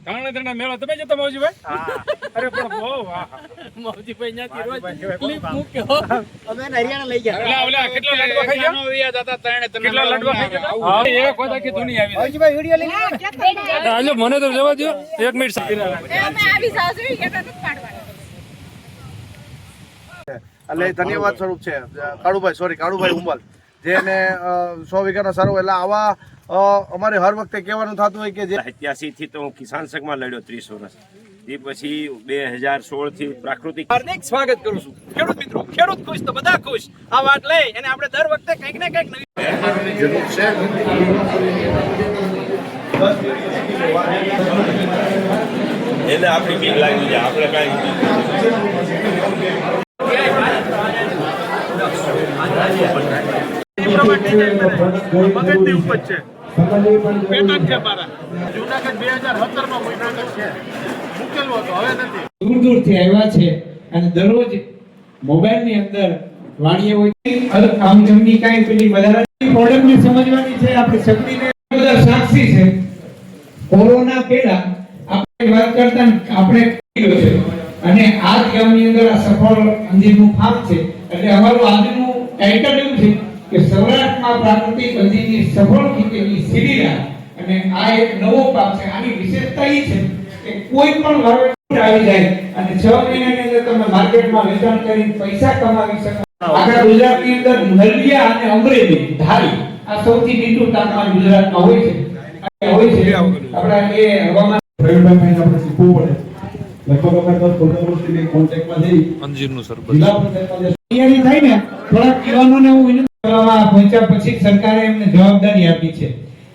તાણા મેળા તમે જતા મૌજીભાઈ? અરે પણ બહુ વાહ મૌજીભાઈ ન્યાથી રોજ ક્લિપ મૂક્યો. અમે હરિયાણા લઈ ગયા. ઓલા કેટલા લાડવા ખાઈ ગયા? કેટલા લાડવા ખાઈ ગયા? હા એક વાત આખી દુનિયા આવી. મૌજીભાઈ વિડિયો લઈ લો. હાલો મને તો જવા દો 1 મિનિટ. અમે આવી જાવ છું એક જ પાડવાનું. એટલે ધન્યવાદ સ્વરૂપ છે કાળુભાઈ ઉંબલ જેને 100 વીઘાનો સારો. એટલે આવા અમારે હર વખતે કહેવાનું થતું હોય કે જે 87 થી તો હું કિસાન સંઘમાં લડ્યો 30 વર્ષ. એ પછી 2016 થી પ્રાકૃતિક. હાર્દિક સ્વાગત કરું છું ખેડૂત મિત્રો. ખેડૂત ખુશ તો બધા ખુશ. આ વાત લઈ અને આપણે દર વખતે કંઈક ને કંઈક નવી એટલે આપણી બીક લાગી જાય આપણે કઈ મગજની ઉપજ છે. પેટર્ન છે મારા. જૂનાગઢ 2017 માં મુલાકાત છે. મૂકેલો હતો હવે નથી. દૂર દૂરથી આવ્યા છે અને દરરોજ મોબાઈલની અંદર વાણીએ હોય આમ એમની કાંઈ પેલી વધારાની પ્રોડક્ટને સમજવાની છે. આપણી શક્તિને બધા સાક્ષી છે. કોરોના પહેલા આપણે વાત કરતા આપણે કર્યો છે અને આ ગામની અંદર આ સફળ અંજીરનું ફાર્મ છે. એટલે અમારું આજનું ટાઇટલ એવું છે કે સૌરાષ્ટ્રમાં પ્રાકૃતિક અંજીરની સફળ ખેતીની સીડીના અને આ એક નવો પાક છે. આની વિશેષતા એ છે કે કોઈ પણ વાવેતર આવી જાય અને 6 મહિનાની અંદર તમે માર્કેટમાં વેચાણ કરીને પૈસા કમાવી શકો. આખા ગુજરાતની અંદર નલિયા અને અમરેલી ધારી આ સૌથી નીચું તાપમાન ગુજરાતમાં હોય છે. આપણા એ હવામાન પ્રવીણભાઈ આપણે શીખવું પડે. લગભગ અમે 10-15 વર્ષથી કોન્ટેક્ટમાં જઈ અંજીરનું સરબત તૈયારી થાય ને થોડા યુવાનોને હું વિનંતી કરવામાં પહોંચ્યા પછી સરકારે એમને જવાબદારી આપી છે.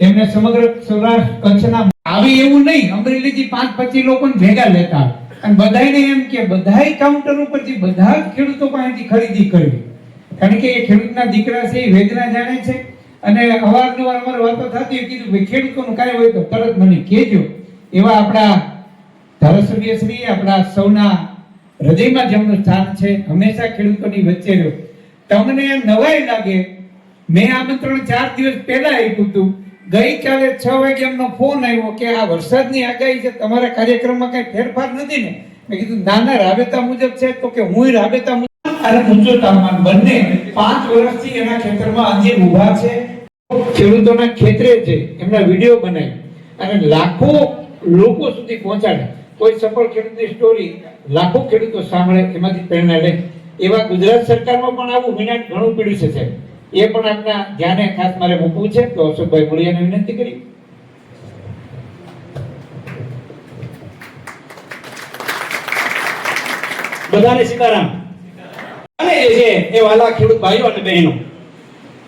એમને સમગ્ર સૌરાષ્ટ્ર કચ્છના આવી એવું નહીં અમરેલીથી 5-25 લોકોને ભેગા લેતા અને બધાને એમ કે બધાય કાઉન્ટર ઉપરથી બધા જ ખેડૂતો પાસેથી ખરીદી કરવી. કારણ કે એ ખેડૂતના દીકરા છે એ વેદના જાણે છે અને અવારનવાર અમારી વાતો થતી હોય કીધું ભાઈ ખેડૂતોનું કાંઈ હોય તો તરત મને કહેજો. એવા આપણા ધારાસભ્ય શ્રી આપણા સૌના હૃદયમાં જેમનું સ્થાન છે હંમેશા ખેડૂતોની વચ્ચે રહ્યો. તમને નવાઈ લાગે મેં આમંત્રણ 4 દિવસ પહેલા આપ્યું હતું. ગઈકાલે 6 વાગે એમનો ફોન આવ્યો કે આ વરસાદની આગાહી છે તમારા કાર્યક્રમમાં કઈ ફેરફાર નથી ને? મેં કીધું નાના રાબેતા મુજબ છે તો કે હું રાબેતા મુજબ અને ઊંચો તાપમાન બંને 5 વર્ષથી એના ખેતરમાં અંજીર ઊભા છે. ખેડૂતોના ખેતરે છે એમના વિડીયો બનાવી અને લાખો લોકો સુધી પહોંચાડે. કોઈ સફળ ખેડૂતની સ્ટોરી લાખો ખેડૂતો સાંભળે એમાંથી પ્રેરણા લે. એવા ગુજરાત સરકારમાં પણ આવું વિનાટ ઘણું પીડ્યું છે સાહેબ. એ પણ આપના ધ્યાને ખાસ મારે મૂકવું છે તો અશોકભાઈ મુળિયાને વિનંતી કરી. બધાને સીતારામ. અને જે છે એ વાલા ખેડૂત ભાઈઓ અને બહેનો,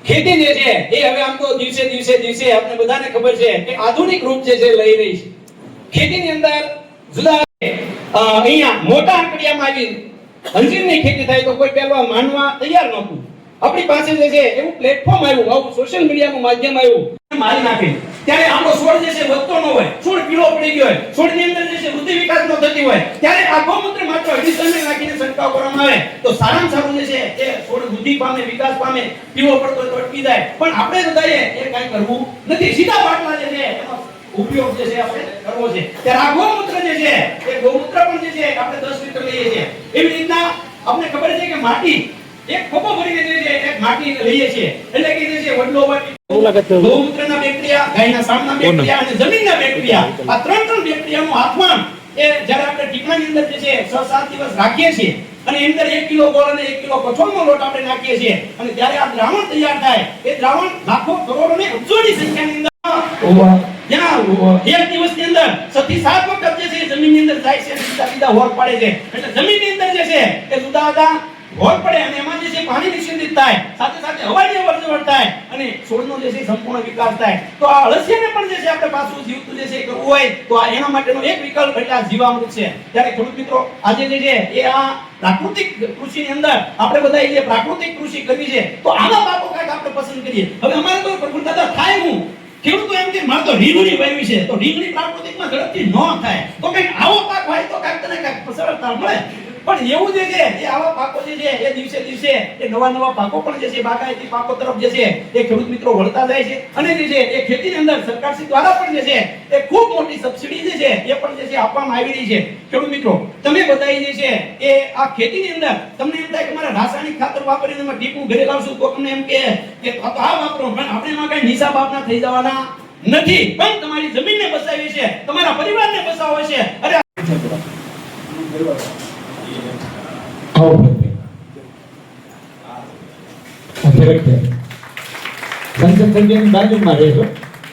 ખેતી જે છે એ હવે આમ તો દિવસે દિવસે આપણે બધાને ખબર છે કે આધુનિક રૂપ જે છે લઈ રહી છે. ખેતીની અંદર જુદા અહીંયા મોટા આંકડિયામાં આવી અંજીરની ખેતી થાય તો કોઈ પહેલા માનવા તૈયાર નહોતું. આપણી પાસે જે છે એવું પ્લેટફોર્મ આવ્યું, આવું સોશિયલ મીડિયાનું માધ્યમ આવ્યું. મારી નાખે ત્યારે આપણો છોડ જે છે વધતો ન હોય, છોડ પીળો પડી ગયો હોય, છોડની અંદર જે છે વૃદ્ધિ વિકાસ ન થતી હોય, ત્યારે આ ગૌમૂત્ર માત્ર 20 નાખીને છંટકાવ કરવામાં આવે તો સારામાં સારું જે છે એ છોડ વૃદ્ધિ પામે, વિકાસ પામે, પીળો પડતો તો અટકી જાય. પણ આપણે બધાએ એ કાંઈ કરવું નથી. સીધા બાટલા જે છે એનો ઉપયોગ જે છે આપણે કરવો છે. ત્યારે આ ગૌમૂત્ર જે છે એ ગૌમૂત્ર પણ જે છે આપણે 10 લિટર લઈએ છીએ. એવી રીતના આપણે ખબર છે કે માટી એક ખોબો ભરીને જે છે એક માટી લઈએ છીએ એટલે કે જે છે વડલો ગૌમૂત્રના બેક્ટેરિયા, ગાયના સામના બેક્ટેરિયા અને જમીનના બેક્ટેરિયા, આ ત્રણ બેક્ટેરિયાનું આત્મન એ જ્યારે આપણે ટીપણાની અંદર જે છે 6-7 દિવસ રાખીએ છીએ અને એની અંદર 1 કિલો ગોળ અને 1 કિલો કઠોળનો લોટ આપણે નાખીએ છીએ અને ત્યારે આ દ્રાવણ તૈયાર થાય. એ દ્રાવણ લાખો કરોડો ને અબજોની સંખ્યાની અંદર જ્યાં એક દિવસની અંદર 6 થી 7 વખત જે છે જમીનની અંદર જાય છે અને સીધા હોર પાડે છે. એટલે જમીનની અંદર જે છે એ જુદા હોર પડે અને એમાં જે છે પાણી નિષેધિત થાય, સાથે સાથે હવાની અવરજવર થાય અને છોડનો જે છે સંપૂર્ણ વિકાસ થાય. તો આ અળસિયાને પણ જે છે આપણે પાછું જીવતું જે છે કરવું હોય તો આ એના માટેનો એક વિકલ્પ એટલે આ જીવામૃત છે. ત્યારે ખેડૂત મિત્રો આજે જે છે એ આ પ્રાકૃતિક કૃષિની અંદર આપણે બધા જે પ્રાકૃતિક કૃષિ કરવી છે તો આવા પાકો કાંઈક આપણે પસંદ કરીએ. હવે અમારે તો પ્રકૃતિ દાદા થાય હું ખેડૂતો એમ કે મારે તો રીંગણી વાવી છે તો રીંગણી પ્રાકૃતિકમાં ઝડપથી ન થાય તો કંઈક આવો પાક હોય તો કાંઈક તને કાંઈક સરળતા મળે. પણ એવું જે છે એ આવા પાકો જે છે એ દિવસે દિવસે એ નવા પાકો પણ જે છે બાગાયતી પાકો તરફ જે છે એ ખેડૂત મિત્રો વળતા જાય છે અને જે છે એ ખેતીની અંદર સરકારશ્રી દ્વારા પણ જે છે એ ખૂબ મોટી સબસિડી જે છે એ પણ જે છે આપવામાં આવી રહી છે. ખેડૂત મિત્રો તમે બધાય જે છે એ આ ખેતીની અંદર તમને એમ થાય કે મારા રાસાયણિક ખાતર વાપરીને અમે ટીપું ઘરે લાવશું તો તમને એમ કે આ વાપરો, પણ આપણે એમાં કઈ નિશા બાપના થઈ જવાના નથી, પણ તમારી જમીનને બચાવી છે, તમારા પરિવારને બચાવવો છે. અરે આવો સંસદ સભ્યની બાજુમાં રહેશો.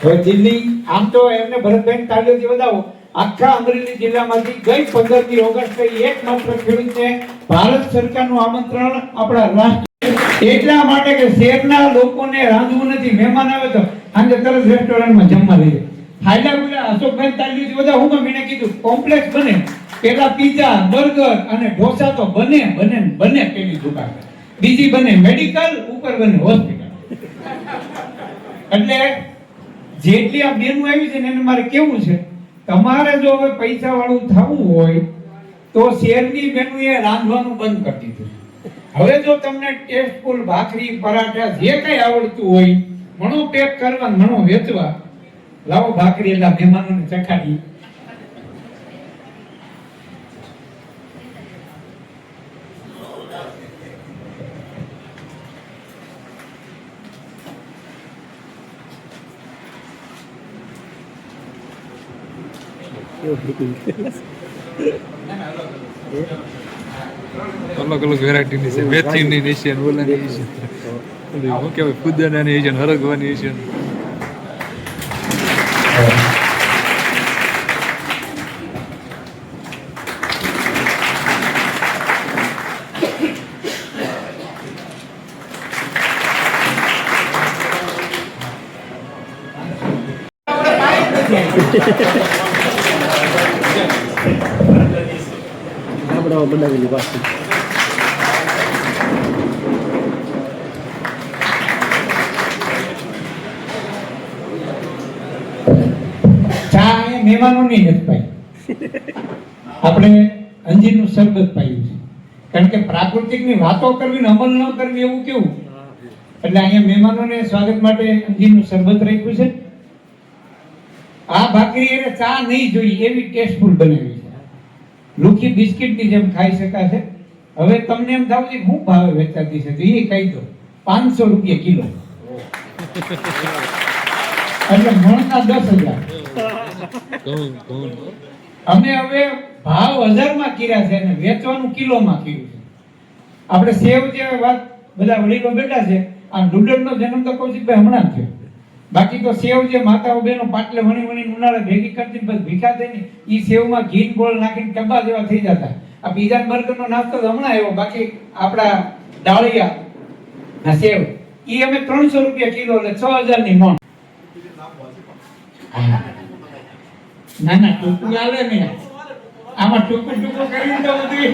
હવે દિલ્હી આમ તો એમને ભરતભાઈ તાળીઓથી વધાવો. આખા અમરેલી જિલ્લામાંથી ગઈ 15મી ઓગસ્ટે એકમાત્ર ખેડૂતને ભારત સરકારનું આમંત્રણ આપણા રાષ્ટ્ર એટલા માટે કે શહેરના લોકોને રાંધવું નથી. મહેમાન આવે તો આજે તરત રેસ્ટોરન્ટમાં જમવા લઈએ. ફાયદા બોલ્યા અશોકભાઈ તાળીઓથી બધા હું મેં કીધું કોમ્પ્લેક્સ બને, પેલા પીઝા બર્ગર અને ઢોસા તો બને પેલી દુકાન, બીજી બને મેડિકલ, ઉપર બને હોસ્પિટલ. એટલે જેટલી આ બેનું આવી છે ને એને મારે કેવું છે, તમારે જો હવે પૈસા વાળું થવું હોય તો શેરની બેનુએ રાંધવાનું બંધ કરી દીધું. હવે જો તમને ટેસ્ટફુલ ભાખરી પરાઠા જે કઈ આવડતું હોય મણો પેક કરવા, મણો વેચવા, લાવો ભાખરી એટલા મહેમાનોને ચખાડી. અલગ અલગ વેરાયટીની છે, મેથીની છે, ઓલાની છે, શું કહેવાય ફુદાનાની છે, હરગવાની છે. બનાવેલી વાત ચા અહીંયા મહેમાનોની નથી પાઈ, આપણે અંજીરનું શરબત પાયું છે. કારણ કે પ્રાકૃતિકની વાતો કરવી ને અમલ ન કરવી એવું કેવું, એટલે અહીંયા મહેમાનોને સ્વાગત માટે અંજીરનું શરબત રાખ્યું છે. આ ભાખરી એને ચા નહીં જોઈ એવી ટેસ્ટફુલ બનાવી છે. લુખી બિસ્કિટની જેમ ખાઈ શકાશે. હવે તમને એમ થાવ છે શું ભાવે વેચાતી છે તો એ કહી દો, 500 રૂપિયા કિલો, એટલે મણના 10,000. અમે હવે ભાવ 1000 માં કર્યા છે અને વેચવાનું કિલોમાં કર્યું છે. આપણે સેવ જે વાત બધા વડીલો બેઠા છે, આ ડુડલનો જન્મ તો કૌશિકભાઈ હમણાં જ થયો. બાકી તો સેવ જે માતાઓ બહેનો પાટલે વણી ઉનાળે ભેગી કરતી પછી ભીખા થઈને ઈ સેવમાં ઘી ગોળ નાખીને ટબા જેવા થઈ જતા. આ પીઝા બર્ગરનો નાસ્તો તો હમણાં આવ્યો. બાકી આપણા ડાળિયા આ સેવ ઈ અમે 300 રૂપિયા કિલો, એટલે 6000 ની મણ. ના ના ટૂંકું આવે ને, આમાં ટૂંકું કરીને તો બધું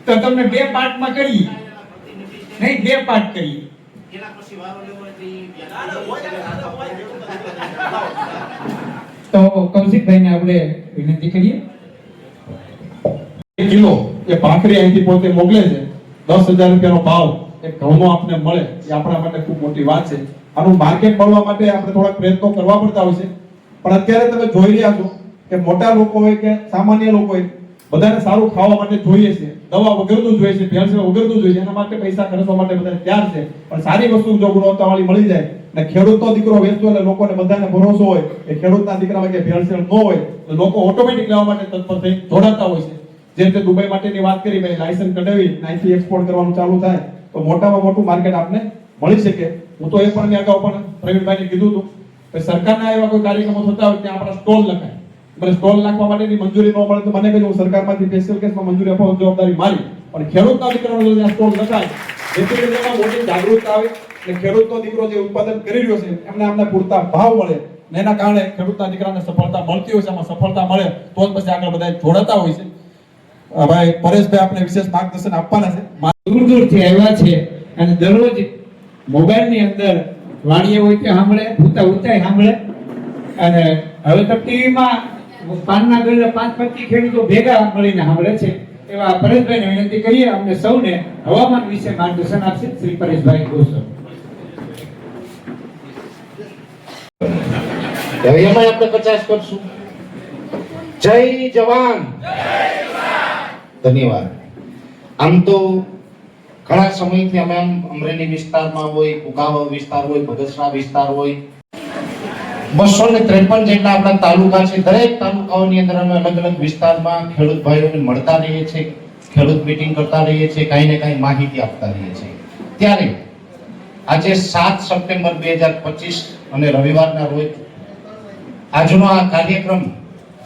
તો તમને 2 પાર્ટમાં કરી નહીં, 2 પાર્ટ કરી. તો કૌશિકભાઈને આપણે વિનંતી કરીએ. કિલો એ ભાખરી અહીંથી પોતે મોકલે છે, 10,000 રૂપિયાનો ભાવ એ ઘઉંનો આપણે મળે, એ આપણા માટે ખૂબ મોટી વાત છે. આનું માર્કેટ મળવા માટે આપણે થોડાક પ્રયત્નો કરવા પડતા હોય છે. પણ અત્યારે તમે જોઈ રહ્યા છો કે મોટા લોકો હોય કે સામાન્ય લોકો હોય, બધાને સારું ખાવા માટે જોઈએ છે, દવા વગરનું જોઈએ છે, ભેળસેળ વગરનું જોઈએ છે. એના માટે પૈસા ખર્ચવા માટે બધા તૈયાર છે. પણ સારી વસ્તુ જો ગુણવત્તાવાળી મળી જાય ને ખેડૂતનો દીકરો વેચતો એટલે લોકોને બધાને ભરોસો હોય કે ખેડૂતના દીકરામાં કે ભેળસેળ ન હોય તો લોકો ઓટોમેટિક લેવા માટે તત્પર થઈ જોડાતા હોય છે. જેમ કે દુબઈ માટેની વાત કરી, ભાઈ લાયસન્સ કઢાવી અહીંથી એક્સપોર્ટ કરવાનું ચાલુ થાય તો મોટામાં મોટું માર્કેટ આપને મળી શકે. હું તો એ પણ અગાઉ પણ પ્રવીણભાઈને કીધું હતું કે સરકારના એવા કોઈ કાર્યક્રમો થતા હોય ત્યાં આપણા સ્ટોલ લખાય. મને સ્ટોલ નાખવા માટેની મંજૂરી ન મળે તો મને કહ્યું હું સરકારમાંથી સ્પેશિયલ કેસમાં મંજૂરી આપવાની જવાબદારી મારી. પણ ખેડૂતના દીકરાનો ત્યાં સ્ટોલ લખાય જેથી કરીને એમાં મોટી જાગૃતતા આવે અને ખેડૂતનો દીકરો જે ઉત્પાદન કરી રહ્યો છે એમને પૂરતા ભાવ મળે ને એના કારણે ખેડૂતના દીકરાને સફળતા મળતી હોય છે. આમાં સફળતા મળે તો જ પછી આગળ બધા જોડાતા હોય છે. ભાઈ પરેશભાઈ આપણે વિશેષ માર્ગદર્શન આપવાના છે. દૂર દૂરથી આવ્યા છે અને દરરોજ મોબાઈલની અંદર વાણીએ હોય કે સાંભળે, ભૂતા સાંભળે. અને હવે તો ટીવીમાં પાનના ગળે 5-25 ખેડૂતો ભેગા મળીને સાંભળે છે એવા પરેશભાઈને વિનંતી કરીએ અમને સૌને હવામાન વિશે માર્ગદર્શન આપશે શ્રી પરેશભાઈ ગોસ્વામી. હવે એમાં આપણે 50 કરશું. જય જવાન. ધન્યવાદ. આમ તો ઘણા સમયથી અમે અમરેલી વિસ્તારમાં હોય, કુકાવા વિસ્તાર હોય, બગસરા વિસ્તાર હોય, 253 જેટલા આપણા તાલુકા છે. દરેક તાલુકાઓની અંદર અમે અલગ અલગ વિસ્તારમાં ખેડૂત ભાઈઓને મળતા રહીએ છીએ, ખેડૂત મીટિંગ કરતા રહીએ છીએ, કાંઈ ને કાંઈ માહિતી આપતા રહીએ છીએ. ત્યારે આજે 7 સપ્ટેમ્બર 2025 અને રવિવારના રોજ આજનો આ કાર્યક્રમ,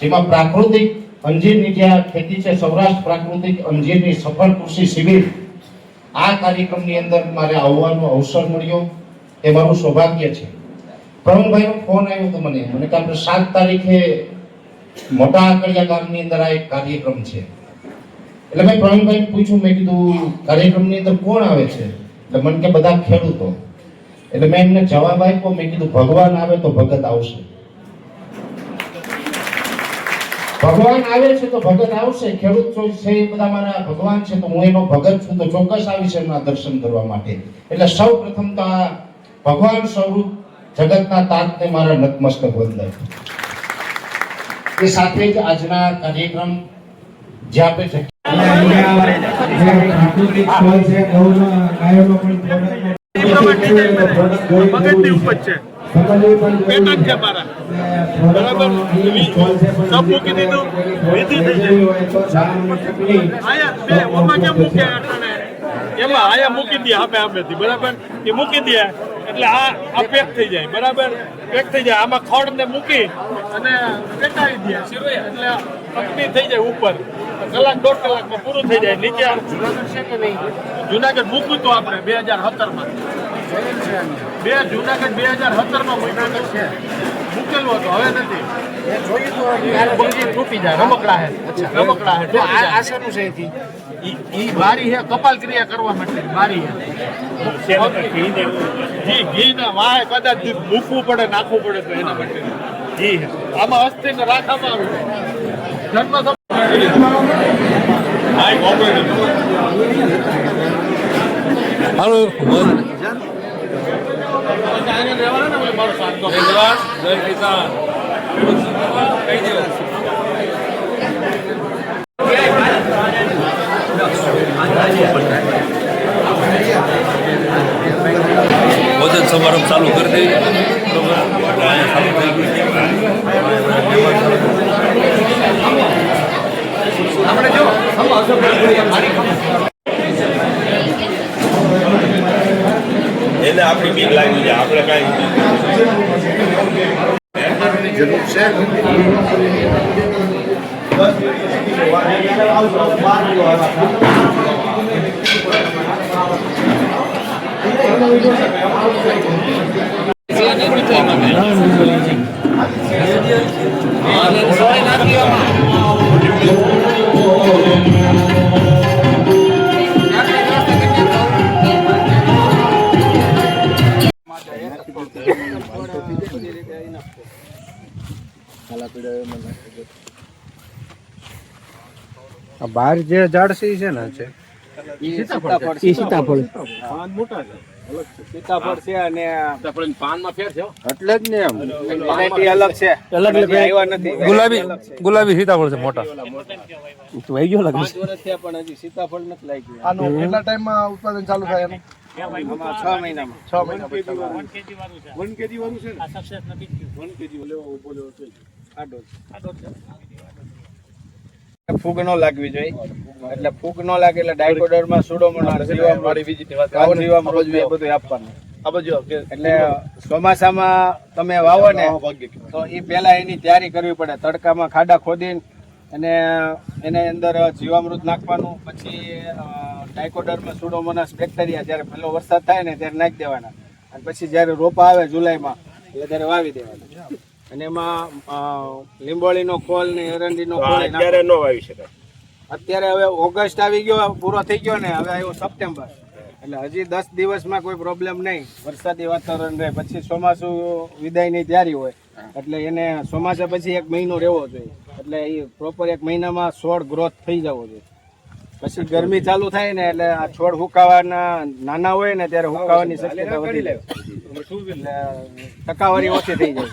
જેમાં પ્રાકૃતિક અંજીરની જ્યાં ખેતી છે, સૌરાષ્ટ્ર પ્રાકૃતિક અંજીરની સફળ કૃષિ શિબિર, આ કાર્યક્રમની અંદર મારે આવવાનો અવસર મળ્યો. એ મારું સૌભાગ્ય છે. પ્રવીણભાઈનો ફોન આવ્યો હતો મને કે આપણે 7 તારીખે મોટા આકડિયા ગામની અંદર આ એક કાર્યક્રમ છે. એટલે મેં પ્રવીણભાઈને પૂછ્યું, મેં કીધું કાર્યક્રમની અંદર કોણ આવે છે? એટલે મને કે બધા ખેડૂતો. એટલે મેં એમને જવાબ આપ્યો, મેં કીધું ભગવાન આવે તો ભગત આવશે. ભગવાન આવે છે તો ભગત આવશે. ખેડૂત છે એ બધા મારા ભગવાન છે, તો હું એનો ભગત છું, તો ચોક્કસ આવીશ એમના દર્શન કરવા માટે. એટલે સૌ પ્રથમ તો આ ભગવાન સ્વરૂપ જગતના તાતને મારા નતમસ્તક વંદાય. એ સાથે જ આજના કાર્યક્રમ જે આપણે મગજની ઉપજ છે, પેટર્ન છે મારા, બરાબર. સબ મૂકી દીધું, વિધિ થઈ જાય. આયા બે ઓમાં કેમ મૂકે અટાણે, એમાં આયા મૂકી દે સામેથી, બરાબર. એ મૂકી દે એટલે આ પેક થઈ જાય, બરાબર. પેક થઈ જાય. આમાં ખડ ને મૂકી અને પેટાવી દે એટલે પકડી થઈ જાય ઉપર. કલાક 1.5 કલાકમાં પૂરું થઈ જાય. નીચે જુનાગઢ છે કે નહીં? જુનાગઢ મૂક્યું તો આપણે 2017માં. જુનાગઢ 2017માં જુનાગઢ છે, મૂકેલું હતું, હવે નથી. તૂટી જાય, રમકડા હે. રમકડા હે. આ શેનું છે? ઈ બારી હે, કપાલ ક્રિયા કરવા માટે બારી હે. ઘી ના વાય કદાચ મૂકવું પડે, નાખવું પડે તો એના માટે ઘી હે. આમાં અસ્થિ ને રાખવામાં આવે જન્મ ભોજન સમારંભ ચાલુ કરી દઈએ. આપણે જો એટલે આપણી બીક લાગી જાય. આપણે કાંઈ જરૂર છે. બહાર જે ઝાડ છે ને છે સીતાફળ છે અને પાનમાં ફેર છે એટલે જ ને એમ વેરાયટી અલગ છે, અલગ આવ્યા નથી. ગુલાબી સીતાફળ છે મોટા. તો આવી ગયો લાગે 5 વર્ષ થયા પણ હજી સીતાફળ નથી લાગ્યું. આનું કેટલા ટાઈમમાં ઉત્પાદન ચાલુ થાય? એનું 6 મહિનામાં. 6 મહિના પછી 1 kg વાળું છે ને, આ સક્સેસ નથી. 1 kg લેવો ઉભો લેવો છે. ફૂગ ન લાગવી જોઈએ. એટલે ફૂગ ન લાગે એટલે ડાયકોડર્મા સુડોમોનાસ જીવામ વાળી બીજી જીવામ રોજ બધું આપવાનું. આ બધું એટલે ચોમાસામાં તમે વાવો ને તો એ પહેલા એની તૈયારી કરવી પડે. તડકામાં ખાડા ખોદીને અને એને અંદર જીવામૃત નાખવાનું. પછી ડાયકોડર્મા સુડોમોનાસ બેક્ટેરિયા જ્યારે પહેલો વરસાદ થાય ને ત્યારે નાખી દેવાના. અને પછી જ્યારે રોપા આવે જુલાઈમાં એટલે ત્યારે વાવી દેવાના. અને એમાં લીંબોળીનો ખોલ ને એરંડીનો ખોલ અત્યારે ન વાવી શકાય. અત્યારે હવે ઓગસ્ટ આવી ગયો, પૂરો થઈ ગયો ને, હવે આવ્યો સપ્ટેમ્બર. એટલે હજી 10 દિવસમાં કોઈ પ્રોબ્લેમ નહીં. વરસાદી વાતાવરણ રહે. પછી ચોમાસું વિદાયની તૈયારી હોય એટલે એને ચોમાસા પછી 1 મહિનો રહેવો જોઈએ. એટલે એ પ્રોપર 1 મહિનામાં છોડ ગ્રોથ થઈ જવો જોઈએ. પછી ગરમી ચાલુ થાય ને એટલે આ છોડ હુકાવાના નાના હોય ને ત્યારે હુકાવાની શક્યતા વધી જાય, એટલે ટકાવારી ઓછી થઈ જાય.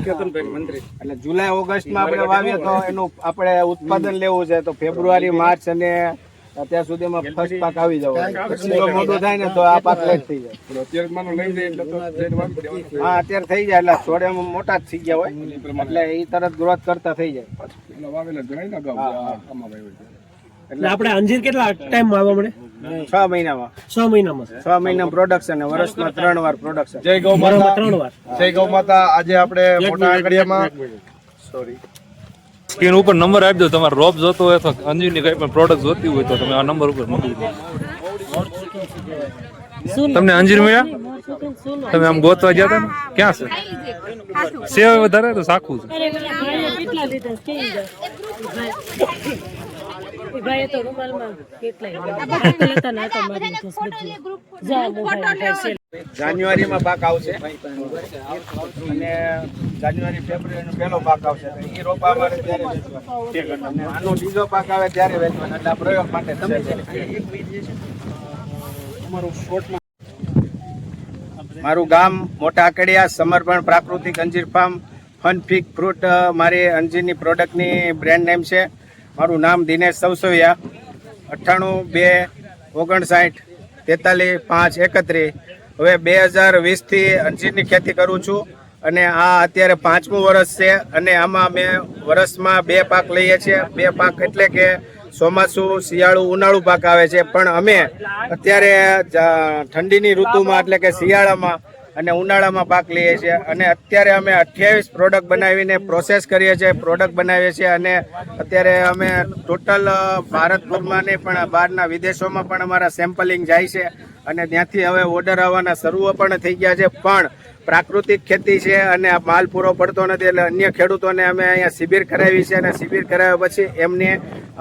એટલે જુલાઈ ઓગસ્ટમાં આપણે વાવીએ તો એનું આપણે ઉત્પાદન લેવું છે તો ફેબ્રુઆરી માર્ચ અને અત્યાર સુધીમાં ફર્સ્ટ પાક આવી જવો. પછી જો મોટું થાય ને તો આ પાક લેટ થઈ જાય. હા અત્યારે થઈ જાય એટલે છોડ એમ મોટા જ થઈ ગયા હોય એટલે એ તરત ગ્રોથ કરતા થઈ જાય. એટલે આપણે અંજીર કેટલા ટાઈમ આવવા મળે? 6 મહિનામાં 6 મહિનામાં 6 મહિના પ્રોડક્શન, વર્ષમાં 3 વાર પ્રોડક્શન. જય ગૌ માતા. 3 વાર. જય ગૌ માતા. આજે આપણે મોટા આંકડિયામાં સ્ક્રીન ઉપર નંબર આપી દો. તમારે રોપ જોતો હોય તો અંજીરની કઈ પણ પ્રોડક્ટ જોતી હોય તો તમે આ નંબર ઉપર મોકલી દો. તમને અંજીર મળ્યા? તમે આમ ગોતવા ગયા હતા ને? ક્યાં છે? સેવ વધારે તો સાખું છે. ભાઈ તો રૂમાલમાં કેટલાય લેતા ના તો મારી જાન્યુઆરીમાં પાક આવશે અને જાન્યુઆરી ફેબ્રુઆરીનો પહેલો પાક આવશે. એ રોપા અમારે ત્યારે વેચવાના અને આનો બીજો પાક આવે ત્યારે વેચવાના. એટલે આ પ્રયોગ માટે મારું ગામ મોટા આકડિયા, સમર્પણ પ્રાકૃતિક અંજીર ફાર્મ, ફનફિક ફ્રૂટ મારી અંજીરની પ્રોડક્ટની બ્રેન્ડ નેમ છે. મારું નામ દિનેશ સવસવિયા. 98-259-43-531. હવે 2020થી અંજીરની ખેતી કરું છું અને આ અત્યારે 5મું વર્ષ છે અને આમાં અમે વર્ષમાં 2 પાક લઈએ છીએ. 2 પાક એટલે કે ચોમાસું, શિયાળુ, ઉનાળુ પાક આવે છે. પણ અમે અત્યારે ઠંડીની ઋતુમાં એટલે કે શિયાળામાં અને ઉનાળામાં પાક લઈએ છીએ અને અત્યારે અમે 28 પ્રોડક્ટ બનાવીને પ્રોસેસ કરીએ છીએ, પ્રોડક્ટ બનાવીએ છીએ અને અત્યારે અમે ટોટલ ભારતભરમાં નહીં પણ બહારના વિદેશોમાં પણ અમારા સેમ્પલિંગ જાય છે અને ત્યાંથી હવે ઓર્ડર આવવાના શરૂ પણ થઈ ગયા છે. પણ પ્રાકૃતિક ખેતી છે અને આ માલ પૂરો પડતો નથી એટલે અન્ય ખેડૂતોને અમે અહીંયા શિબિર કરાવી છે અને શિબિર કરાવ્યા પછી એમને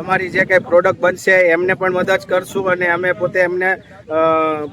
અમારી જે કંઈ પ્રોડક્ટ બનશે એમને પણ મદદ કરશું અને અમે પોતે એમને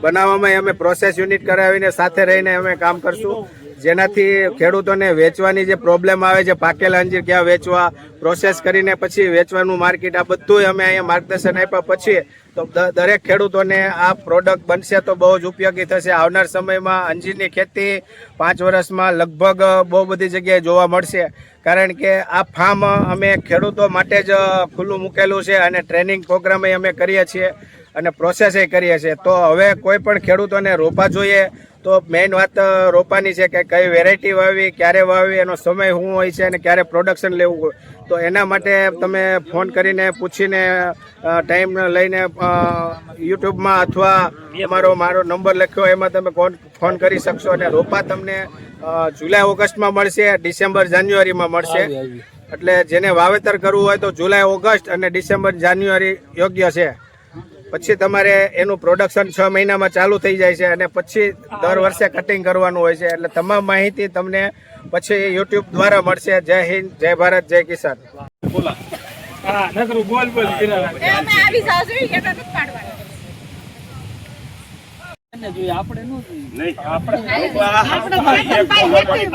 બનાવવામાં અમે પ્રોસેસ યુનિટ કરાવીને સાથે રહીને અમે કામ કરશું, જેનાથી ખેડૂતોને વેચવાની જે પ્રોબ્લેમ આવે છે, પાકેલા અંજીર ક્યાં વેચવા, પ્રોસેસ કરીને પછી વેચવાનું માર્કેટ, આ બધું અમે અહીંયા માર્ગદર્શન આપ્યા પછી તો દરેક ખેડૂતોને આ પ્રોડક્ટ બનશે તો બહુ જ ઉપયોગી થશે. આવનાર સમયમાં અંજીરની ખેતી 5 વર્ષમાં લગભગ બહુ બધી જગ્યાએ જોવા મળશે, કારણ કે આ ફાર્મ અમે ખેડૂતો માટે જ ખુલ્લું મૂકેલું છે અને ટ્રેનિંગ પ્રોગ્રામ અમે કરીએ છીએ અને પ્રોસેસ કરીએ છીએ. તો હવે કોઈ પણ ખેડૂતોને રોપા જોઈએ તો મેઇન વાત રોપાની છે કે કઈ વેરાયટી વાવવી, ક્યારે વાવવી, એનો સમય શું હોય છે અને ક્યારે પ્રોડક્શન લેવું હોય. તો એના માટે તમે ફોન કરીને પૂછીને ટાઈમ લઈને યુટ્યુબમાં અથવા મારો નંબર લખ્યો એમાં તમે ફોન કરી શકશો અને રોપા તમને જુલાઈ ઓગસ્ટમાં મળશે, ડિસેમ્બર જાન્યુઆરીમાં મળશે. એટલે જેને વાવેતર કરવું હોય તો જુલાઈ ઓગસ્ટ અને ડિસેમ્બર જાન્યુઆરી યોગ્ય છે. પછી તમારે એનું પ્રોડક્શન 6 મહિનામાં ચાલુ થઈ જાય છે અને પછી દર વર્ષે કટિંગ કરવાનું હોય છે. એટલે તમામ માહિતી તમને પછી યુટ્યુબ દ્વારા મળશે. જય હિન્દ, જય ભારત, જય કિસાન. અમે આવી જાવ જોઈએ એટલા નથી પાડવાના.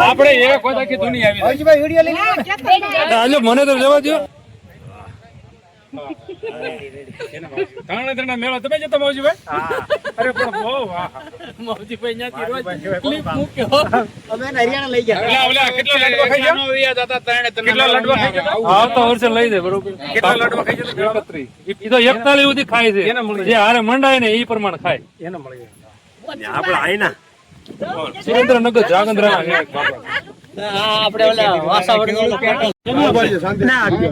આપણે એક વાત આખી દુનિયા આવી મને તો જવા દો. મેળો તમે જતા મૌજીભાઈ? અરે પણ બહુ વાહ મૌજીભાઈ ન્યાથી રોજ ક્લિપ મૂક્યો. અમે હરિયાણા લઈ ગયા. કેટલા લાડવા ખાઈ ગયા? કેટલા લાડવા ખાઈ ગયા? આવતા વર્ષે લઈ જાય બરોબર. કેટલા લાડવા ખાઈ ગયા? 31. ઈ તો 41 સુધી ખાય છે. જે હારે મંડાય ને ઈ પ્રમાણે ખાય. એને મળી જાય. આપણે આઈના સુરેન્દ્રનગર જાગંદ્રા આપણે ઓલા વાસાવડી વાળું પેટર્ન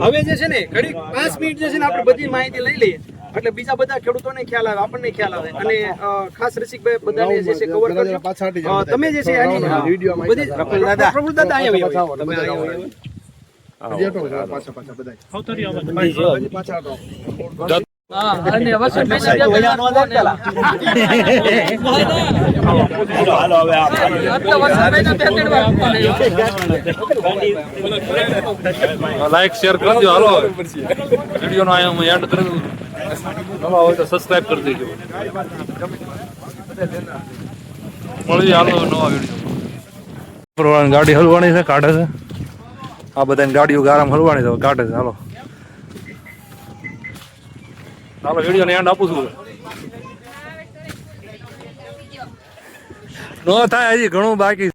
હવે જે છે ને ઘડી 5 મિનિટ જે છે ને આપણે બધી માહિતી લઈ લઈએ એટલે બીજા બધા ખેડૂતોને ખ્યાલ આવે, આપણને ખ્યાલ આવે અને ખાસ રસિકભાઈ બધાને જે છે કવર કરજો. તમે જે છે આની બધી પ્રફુલ્લ દાદા અહીંયા આવો, તમે અહીંયા અને વસંત લાઈક શેર કરજો. હાલો વિડીયો નો અહીંયા એન્ડ કરી દઉં. નવા હોય તો સબસ્ક્રાઇબ કરી દેજો. મળીએ હાલો નવા વિડીયો. ગાડી હલવાની છે, કાઢે છે. આ બધાની ગાડીઓ ગારામાં હલવાની છે, કાઢે છે. હાલો. આપણે વિડીયો ને એન્ડ આપું છું. નો થાય હજી ઘણું બાકી.